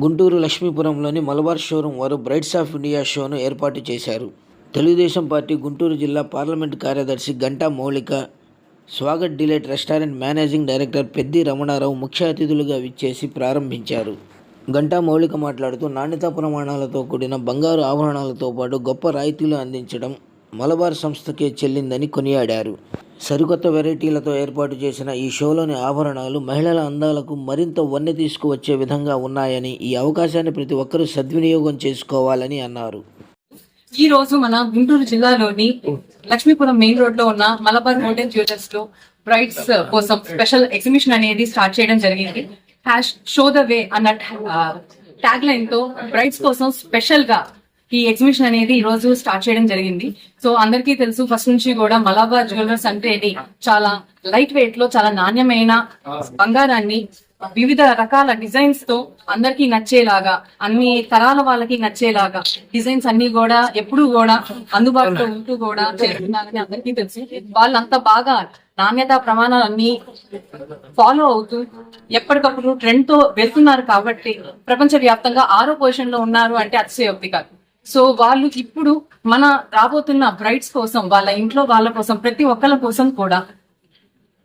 Guntur లక్ష్మీపురంలోని Malabar showroom వారు బ్రైట్స్ of India షోను ఏర్పాటు చేశారు. తెలుగుదేశం పార్టీ గుంటూరు జిల్లా పార్లమెంట్ కార్యదర్శి Ganta Moulika, Swagath delight restaurant managing director Peddi Ramana Rao ముఖ్య అతిథులుగా విచ్చేసి ప్రారంభించారు. గంటా మౌలిక మాట్లాడుతూ నాణ్యతా ప్రమాణాలతో కూడిన బంగారు ఆభరణాలతో పాటు గొప్ప రాయితీలు అందించడం మలబార్ సంస్థకే చెల్లిందని కొనియాడారు. సరికొత్త వెరైటీలతో ఏర్పాటు చేసిన ఈ షోలోని ఆభరణాలు మహిళల అందాలకు మరింత వన్నె తీసుకువచ్చే విధంగా ఉన్నాయని, ఈ అవకాశాన్ని ప్రతి ఒక్కరూ సద్వినియోగం చేసుకోవాలని అన్నారు. ఈ రోజు మన గుంటూరు జిల్లాలోని లక్ష్మీపురం మెయిన్ రోడ్ లో ఉన్న మలబార్ గోల్డెన్ జ్యువెలర్స్ లో బ్రైడ్స్ కోసం స్పెషల్ ఎగ్జిబిషన్ అనేది స్టార్ట్ చేయడం జరిగింది. షో ద వే అన్న ట్యాగ్ లైన్ తో బ్రైడ్స్ కోసం స్పెషల్ గా ఈ ఎగ్జిబిషన్ అనేది ఈ రోజు స్టార్ట్ చేయడం జరిగింది. సో అందరికీ తెలుసు, ఫస్ట్ నుంచి కూడా మలబార్ జ్యువెలర్స్ అంటే చాలా లైట్ వెయిట్ లో చాలా నాణ్యమైన బంగారాన్ని వివిధ రకాల డిజైన్స్ తో అందరికీ నచ్చేలాగా, అన్ని తరాల వాళ్ళకి నచ్చేలాగా డిజైన్స్ అన్ని కూడా ఎప్పుడు కూడా అందుబాటులో ఉంటూ కూడా చేస్తున్నారని అందరికీ తెలుసు. వాళ్ళంతా బాగా నాణ్యతా ప్రమాణాలన్నీ ఫాలో అవుతూ ఎప్పటికప్పుడు ట్రెండ్ తో వెళ్తున్నారు కాబట్టి ప్రపంచ వ్యాప్తంగా 6వ పొజిషన్ లో ఉన్నారు అంటే అతిశయోక్తి కాదు. సో వాళ్ళు ఇప్పుడు మన రాబోతున్న బ్రైడ్స్ కోసం, వాళ్ళ ఇంట్లో వాళ్ళ కోసం, ప్రతి ఒక్కళ్ళ కోసం కూడా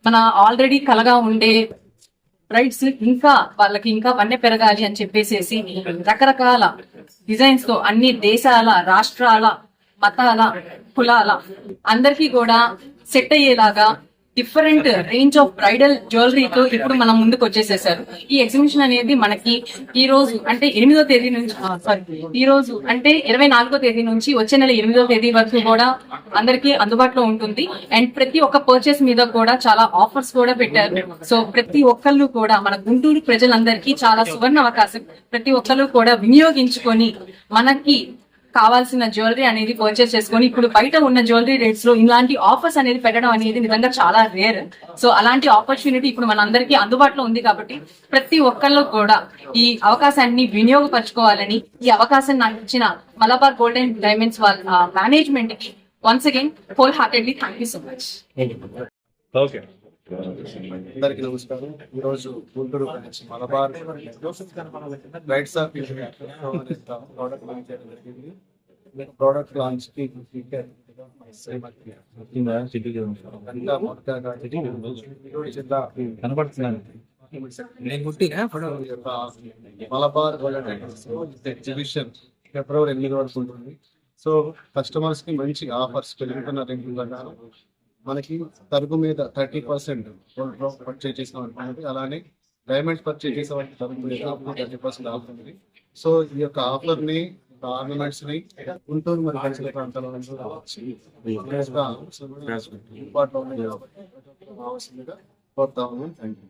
మన ఆల్రెడీ కలగా ఉండే బ్రైడ్స్ ఇంకా వాళ్ళకి ఇంకా వన్నె పెరగాలి అని చెప్పేసి రకరకాల డిజైన్స్ తో అన్ని దేశాల, రాష్ట్రాల, మతాల, కులాల అందరికీ కూడా సెట్ అయ్యేలాగా డిఫరెంట్ రేంజ్ ఆఫ్ బ్రైడల్ జ్యువెలరీతో ఇప్పుడు మనం ముందుకు వచ్చేసేసారు. ఈ ఎగ్జిబిషన్ అనేది మనకి ఈ రోజు అంటే 8వ తేదీ నుంచి ఈ రోజు అంటే 24వ తేదీ నుంచి వచ్చే నెల 8వ తేదీ వరకు కూడా అందరికీ అందుబాటులో ఉంటుంది. అండ్ ప్రతి ఒక్క పర్చేస్ మీద కూడా చాలా ఆఫర్స్ కూడా పెట్టారు. సో ప్రతి ఒక్కళ్ళు కూడా మన గుంటూరు ప్రజలందరికీ చాలా సువర్ణ అవకాశం. ప్రతి ఒక్కళ్ళు కూడా వినియోగించుకొని మనకి కావాల్సిన జ్యువెలరీ అనేది పర్చేస్ చేసుకొని, ఇప్పుడు బయట ఉన్న జ్యువెలరీ రేట్స్ లో ఇలాంటి ఆఫర్స్ అనేది పెట్టడం అనేది నిజంగా చాలా రేర్. సో అలాంటి ఆపర్చునిటీ ఇప్పుడు మనందరికీ అందుబాటులో ఉంది కాబట్టి ప్రతి ఒక్కళ్ళు కూడా ఈ అవకాశాన్ని వినియోగపరచుకోవాలని, ఈ అవకాశం నాకు ఇచ్చిన మలబార్ గోల్డెన్ డైమండ్స్ వాళ్ళ మేనేజ్మెంట్ కి once again whole heartedly thank you so much. అందరికి నమస్కారం. ఈరోజు Guntur Malabar బ్రైట్స్ of India product launch చేయడం జరిగింది. ప్రోడక్ట్ లాంచ్ కి మలబార్ ఎగ్జిబిషన్ ఫిబ్రవరి 8 వరకు ఉంటుంది. సో కస్టమర్స్ కి మంచి ఆఫర్స్ పెరుగుతున్న రేంజ్ ప్రకారం మనకి తరుగు మీద 30% పర్చేజ్ చేసిన వారికి, అలానే డైమండ్స్ పర్చేజ్ చేసే వారికి తరుగు మీద 30% ఆఫర్ ఉంది. సో ఈ యొక్క ఆఫర్ ని, ఆర్నమెంట్స్ ని గుంటూరు మరియు పరిసర ప్రాంతాల అందుబాటులో ఉన్నాయి కాబట్టి కోరుతా ఉన్నాం. Thank you.